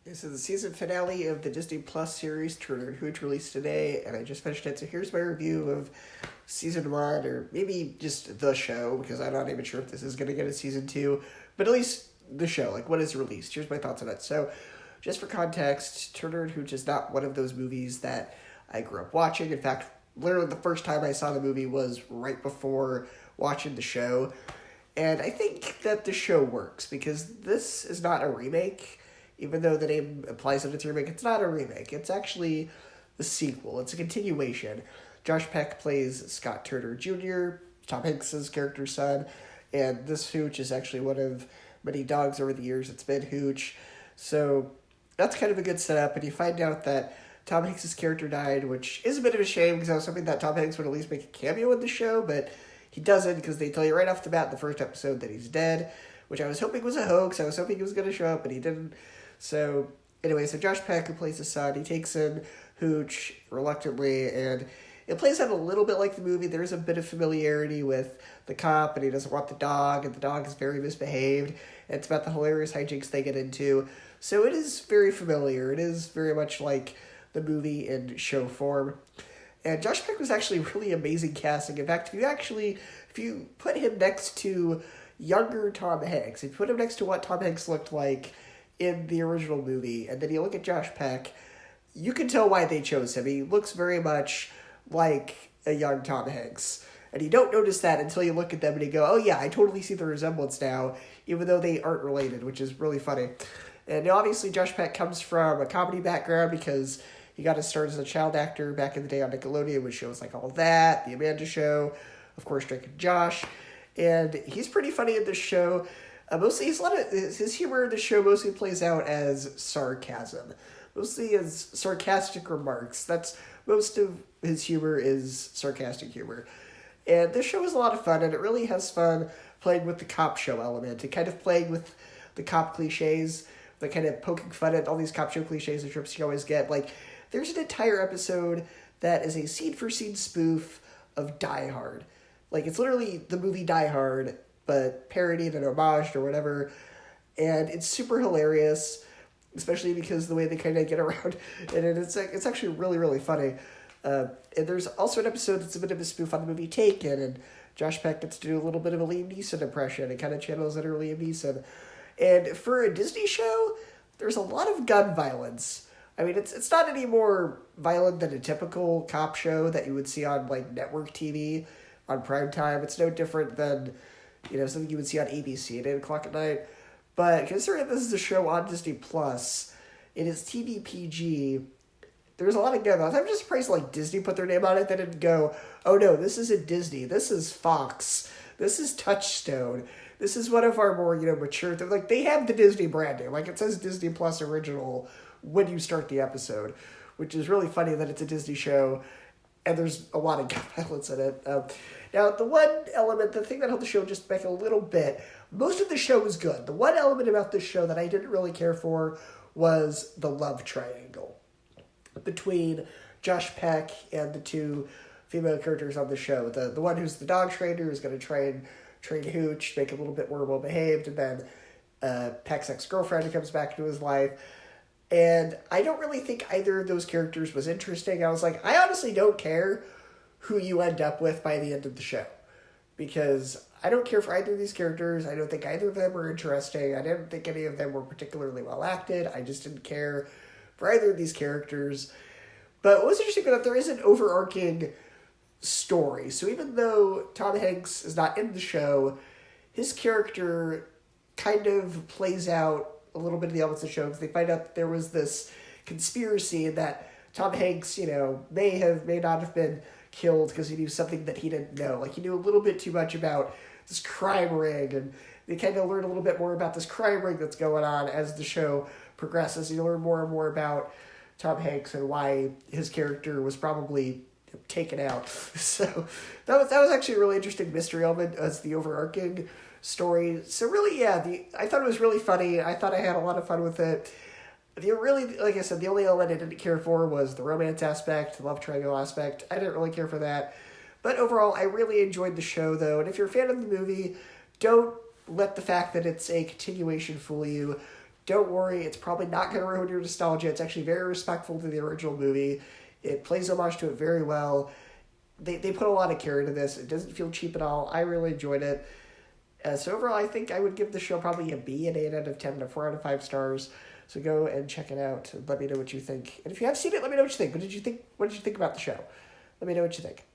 This is the season finale of the Disney Plus series Turner and Hooch released today, and I just finished it. So here's my review of season 1, or maybe just the show, because I'm not even sure if this is going to get a season 2, but at least the show, like what is released. Here's my thoughts on it. So, just for context, Turner and Hooch is not one of those movies that I grew up watching. In fact, literally the first time I saw the movie was right before watching the show. And I think that the show works, because this is not a remake. Even though the name implies that it's a remake, it's not a remake. It's actually a sequel. It's a continuation. Josh Peck plays Scott Turner Jr., Tom Hanks' character's son, and this Hooch is actually one of many dogs over the years. It's been Hooch. So that's kind of a good setup, and you find out that Tom Hanks' character died, which is a bit of a shame, because I was hoping that Tom Hanks would at least make a cameo in the show, but he doesn't, because they tell you right off the bat in the first episode that he's dead, which I was hoping was a hoax. I was hoping he was going to show up, but he didn't. So, anyway, Josh Peck, who plays his son, he takes in Hooch reluctantly, and it plays out a little bit like the movie. There's a bit of familiarity with the cop, and he doesn't want the dog, and the dog is very misbehaved, and it's about the hilarious hijinks they get into. So it is very familiar. It is very much like the movie in show form. And Josh Peck was actually really amazing casting. In fact, if you put him next to younger Tom Hanks, if you put him next to what Tom Hanks looked like in the original movie, and then you look at Josh Peck, you can tell why they chose him. He looks very much like a young Tom Hanks. And you don't notice that until you look at them and you go, oh yeah, I totally see the resemblance now, even though they aren't related, which is really funny. And obviously Josh Peck comes from a comedy background, because he got his start as a child actor back in the day on Nickelodeon with shows like All That, The Amanda Show, of course Drake and Josh. And he's pretty funny in this show. Mostly, his humor in the show mostly plays out as sarcasm. Mostly as sarcastic remarks. That's most of his humor is sarcastic humor. And this show is a lot of fun, and it really has fun playing with the cop show element, and kind of playing with the cop cliches, the kind of poking fun at all these cop show cliches and tropes you always get. Like, there's an entire episode that is a scene-for-scene spoof of Die Hard. Like, it's literally the movie Die Hard, but parodied and homaged or whatever. And it's super hilarious, especially because the way they kind of get around. And it's actually really, really funny. And there's also an episode that's a bit of a spoof on the movie Taken, and Josh Peck gets to do a little bit of a Liam Neeson impression and kind of channels inner Liam Neeson. And for a Disney show, there's a lot of gun violence. I mean, it's not any more violent than a typical cop show that you would see on, like, network TV on primetime. It's no different than, something you would see on ABC at 8 o'clock at night. But considering this is a show on Disney Plus, it is TV PG. There's a lot of gun violence. I'm just surprised, like, Disney put their name on it. They didn't go, oh no, this isn't Disney. This is Fox. This is Touchstone. This is one of our more, mature. They have the Disney branding. Like, it says Disney Plus Original when you start the episode, which is really funny that it's a Disney show, and there's a lot of gun violence in it. Now, the thing that held the show just back a little bit, most of the show was good. The one element about this show that I didn't really care for was the love triangle between Josh Peck and the two female characters on the show. The one who's the dog trainer, who's going to try and train Hooch, make him a little bit more well-behaved, and then Peck's ex-girlfriend who comes back into his life. And I don't really think either of those characters was interesting. I was like, I honestly don't care who you end up with by the end of the show, because I don't care for either of these characters. I don't think either of them were interesting. I didn't think any of them were particularly well acted. I just didn't care for either of these characters. But what was interesting about that, there is an overarching story. So even though Tom Hanks is not in the show, his character kind of plays out a little bit of the elements of the show, because they find out that there was this conspiracy that Tom Hanks, may not have been killed because he knew something that he didn't know. Like, he knew a little bit too much about this crime ring, and they kind of learn a little bit more about this crime ring that's going on as the show progresses. You learn more and more about Tom Hanks and why his character was probably taken out. So that was actually a really interesting mystery element as the overarching story. So really, yeah, I thought it was really funny. I thought I had a lot of fun with it. Like I said, the only element I didn't care for was the romance aspect, the love triangle aspect. I didn't really care for that. But overall, I really enjoyed the show, though. And if you're a fan of the movie, don't let the fact that it's a continuation fool you. don't worry, it's probably not going to ruin your nostalgia. It's actually very respectful to the original movie. It plays homage to it very well. They put a lot of care into this. It doesn't feel cheap at all. I really enjoyed it. So overall, I think I would give the show probably a B, an 8 out of 10, and a 4 out of 5 stars. So go and check it out. Let me know what you think. And if you have seen it, let me know what you think. What did you think about the show? Let me know what you think.